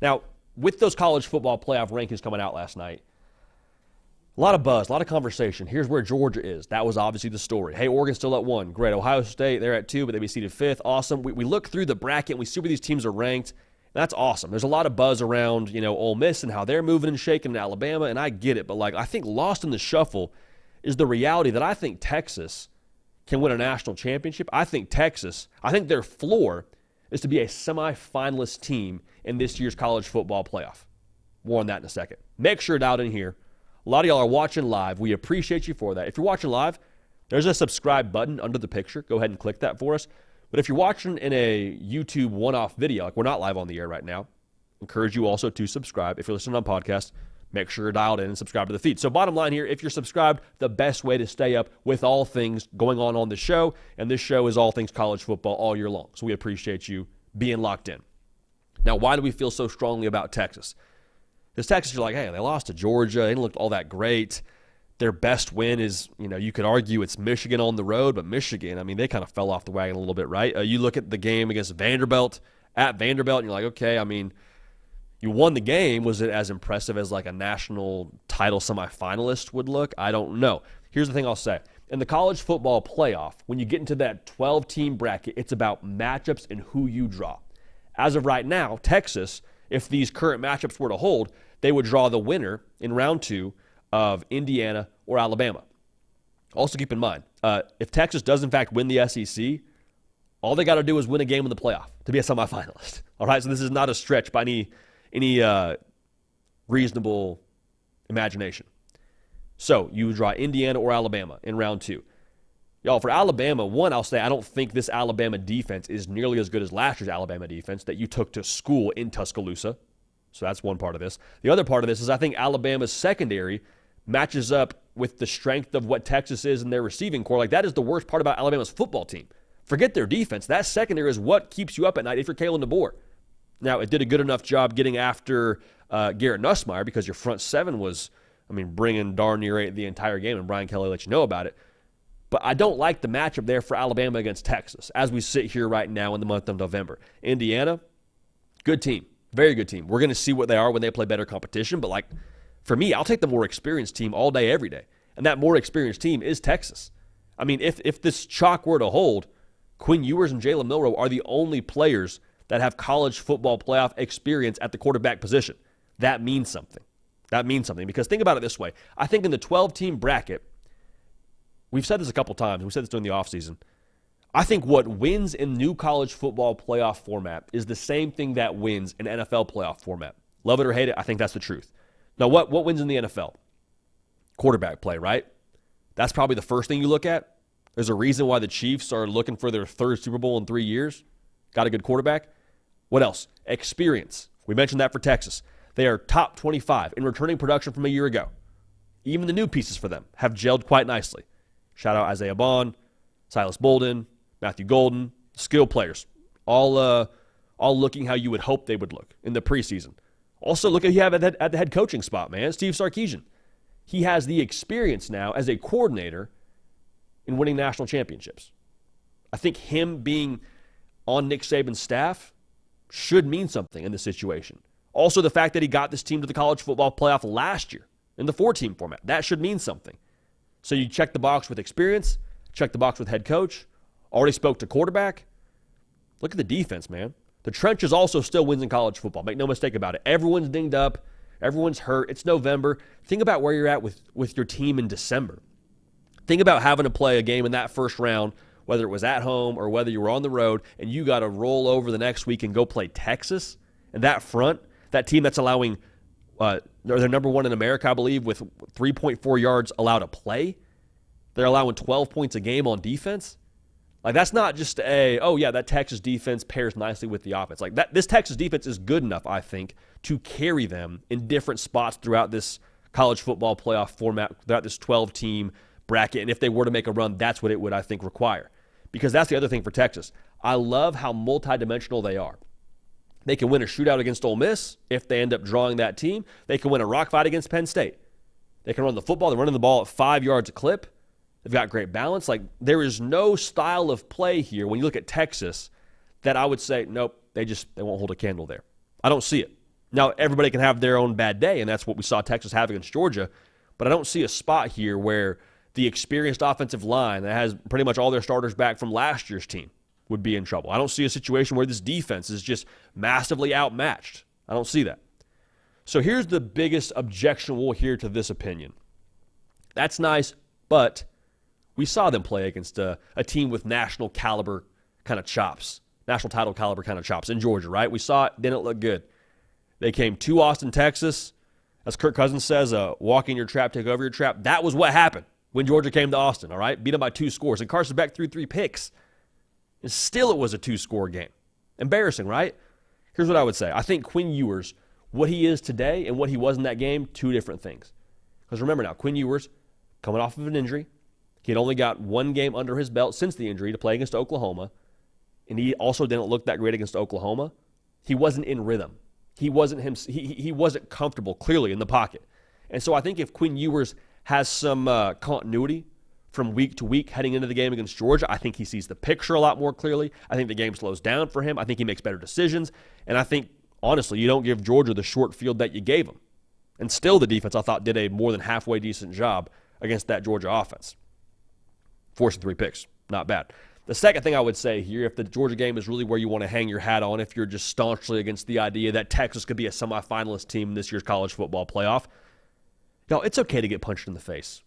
Now, with those college football playoff rankings coming out last night, a lot of buzz, a lot of conversation. Here's where Georgia is. That was obviously the story. Hey, Oregon's still at 1. Great. Ohio State, they're at 2, but they be seeded 5th. Awesome. We look through the bracket, and we see where these teams are ranked. That's awesome. There's a lot of buzz around, Ole Miss and how they're moving and shaking in Alabama, and I get it. But, I think lost in the shuffle is the reality that I think Texas can win a national championship. I think their floor is to be a semifinalist team in this year's college football playoff. More on that in a second. Make sure to dial in here. A lot of y'all are watching live. We appreciate you for that. If you're watching live, there's a subscribe button under the picture. Go ahead and click that for us. But if you're watching in a YouTube one-off video, we're not live on the air right now, encourage you also to subscribe. If you're listening on podcast, make sure you're dialed in and subscribe to the feed. So bottom line here, if you're subscribed, the best way to stay up with all things going on the show, and this show is all things college football all year long. So we appreciate you being locked in. Now, why do we feel so strongly about Texas? Because Texas, you're like, hey, they lost to Georgia. They didn't look all that great. Their best win is, you could argue it's Michigan on the road, but Michigan, they kind of fell off the wagon a little bit, right? You look at the game against Vanderbilt, at Vanderbilt, and you're like, okay, you won the game. Was it as impressive as a national title semifinalist would look? I don't know. Here's the thing I'll say. In the college football playoff, when you get into that 12-team bracket, it's about matchups and who you draw. As of right now, Texas, if these current matchups were to hold, they would draw the winner in round 2 of Indiana or Alabama. Also keep in mind, if Texas does in fact win the SEC, all they got to do is win a game in the playoff to be a semifinalist. All right, so this is not a stretch by any reasonable imagination. So you would draw Indiana or Alabama in round 2. Y'all, for Alabama, one, I'll say I don't think this Alabama defense is nearly as good as last year's Alabama defense that you took to school in Tuscaloosa. So that's one part of this. The other part of this is I think Alabama's secondary matches up with the strength of what Texas is in their receiving corps. That is the worst part about Alabama's football team. Forget their defense. That secondary is what keeps you up at night if you're Kalen DeBoer. Now, it did a good enough job getting after Garrett Nussmeier because your front seven was, bringing darn near the entire game, and Brian Kelly let you know about it. But I don't like the matchup there for Alabama against Texas as we sit here right now in the month of November. Indiana, good team. Very good team. We're going to see what they are when they play better competition. But, for me, I'll take the more experienced team all day, every day. And that more experienced team is Texas. If this chalk were to hold, Quinn Ewers and Jalen Milroe are the only players that have college football playoff experience at the quarterback position. That means something. Because think about it this way. I think in the 12-team bracket, we've said this a couple times. We said this during the offseason. I think what wins in new college football playoff format is the same thing that wins in NFL playoff format. Love it or hate it, I think that's the truth. Now, what wins in the NFL? Quarterback play, right? That's probably the first thing you look at. There's a reason why the Chiefs are looking for their 3rd Super Bowl in 3 years. Got a good quarterback. What else? Experience. We mentioned that for Texas. They are top 25 in returning production from a year ago. Even the new pieces for them have gelled quite nicely. Shout out Isaiah Bond, Silas Bolden, Matthew Golden, skill players, all looking how you would hope they would look in the preseason. Also, look at who you have at the head coaching spot, man. Steve Sarkisian. He has the experience now as a coordinator in winning national championships. I think him being on Nick Saban's staff should mean something in this situation. Also, the fact that he got this team to the college football playoff last year in the 4-team format, that should mean something. So you check the box with experience, check the box with head coach, already spoke to quarterback. Look at the defense, man. The trenches also still wins in college football. Make no mistake about it. Everyone's dinged up. Everyone's hurt. It's November. Think about where you're at with your team in December. Think about having to play a game in that first round, whether it was at home or whether you were on the road, and you got to roll over the next week and go play Texas. And that front, that team that's allowing, they're number 1 in America, I believe, with 3.4 yards allowed to play. They're allowing 12 points a game on defense. That's not just that Texas defense pairs nicely with the offense. This Texas defense is good enough, I think, to carry them in different spots throughout this college football playoff format, throughout this 12-team bracket. And if they were to make a run, that's what it would, I think, require. Because that's the other thing for Texas. I love how multidimensional they are. They can win a shootout against Ole Miss if they end up drawing that team. They can win a rock fight against Penn State. They can run the football. They're running the ball at 5 yards a clip. They've got great balance. There is no style of play here when you look at Texas that I would say, nope, they won't hold a candle there. I don't see it. Now, everybody can have their own bad day, and that's what we saw Texas have against Georgia, but I don't see a spot here where the experienced offensive line that has pretty much all their starters back from last year's team would be in trouble. I don't see a situation where this defense is just massively outmatched. I don't see that. So here's the biggest objection we'll hear to this opinion. That's nice, but we saw them play against a team with national caliber kind of chops, national title caliber kind of chops in Georgia, right? We saw it, didn't look good. They came to Austin, Texas. As Kirk Cousins says, walk in your trap, take over your trap. That was what happened when Georgia came to Austin, all right? Beat them by 2 scores. And Carson Beck threw 3 picks. And still it was a 2-score game. Embarrassing, right? Here's what I would say. I think Quinn Ewers, what he is today and what he was in that game, 2 different things. Because remember now, Quinn Ewers, coming off of an injury, he had only got 1 game under his belt since the injury to play against Oklahoma. And he also didn't look that great against Oklahoma. He wasn't in rhythm. He wasn't comfortable, clearly, in the pocket. And so I think if Quinn Ewers has some continuity from week to week heading into the game against Georgia, I think he sees the picture a lot more clearly. I think the game slows down for him. I think he makes better decisions. And I think, honestly, you don't give Georgia the short field that you gave them. And still the defense, I thought, did a more than halfway decent job against that Georgia offense. Forcing 3 picks. Not bad. The second thing I would say here, if the Georgia game is really where you want to hang your hat on, if you're just staunchly against the idea that Texas could be a semifinalist team in this year's college football playoff, it's okay to get punched in the face,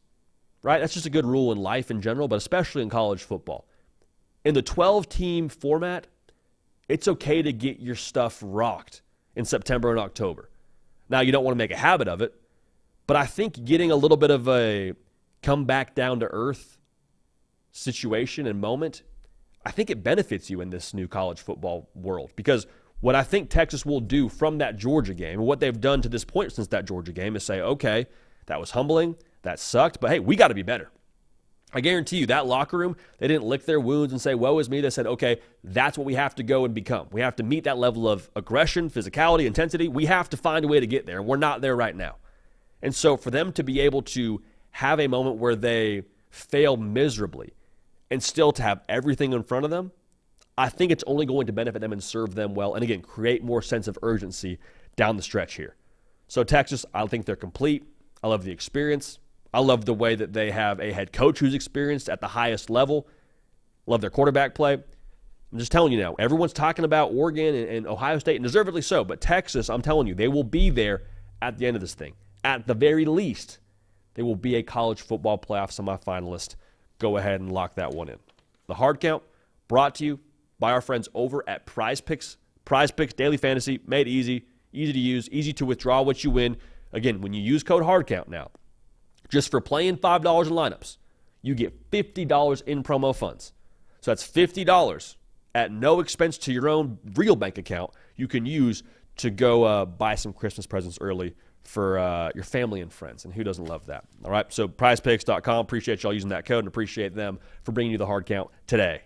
right? That's just a good rule in life in general, but especially in college football. In the 12-team format, it's okay to get your stuff rocked in September and October. Now, you don't want to make a habit of it, but I think getting a little bit of a come back down to earth situation and moment, I think it benefits you in this new college football world, because what I think Texas will do from that Georgia game and what they've done to this point since that Georgia game is say, okay, that was humbling, that sucked, but hey, we got to be better. I guarantee you that locker room, they didn't lick their wounds and say, woe is me. They said, okay, that's what we have to go and become. We have to meet that level of aggression, physicality, intensity. We have to find a way to get there, and we're not there right now. And so for them to be able to have a moment where they fail miserably and still to have everything in front of them, I think it's only going to benefit them and serve them well, and again, create more sense of urgency down the stretch here. So Texas, I think they're complete. I love the experience. I love the way that they have a head coach who's experienced at the highest level. Love their quarterback play. I'm just telling you now, everyone's talking about Oregon and Ohio State, and deservedly so, but Texas, I'm telling you, they will be there at the end of this thing. At the very least, they will be a college football playoff semifinalist. Go ahead and lock that one in. The Hard Count brought to you by our friends over at Prize Picks. Prize Picks Daily Fantasy, made easy to use, easy to withdraw what you win. Again, when you use code HARDCOUNT now, just for playing $5 in lineups, you get $50 in promo funds. So that's $50 at no expense to your own real bank account you can use to go buy some Christmas presents early for your family and friends. And who doesn't love that? All right, so prizepicks.com. Appreciate y'all using that code and appreciate them for bringing you the Hard Count today.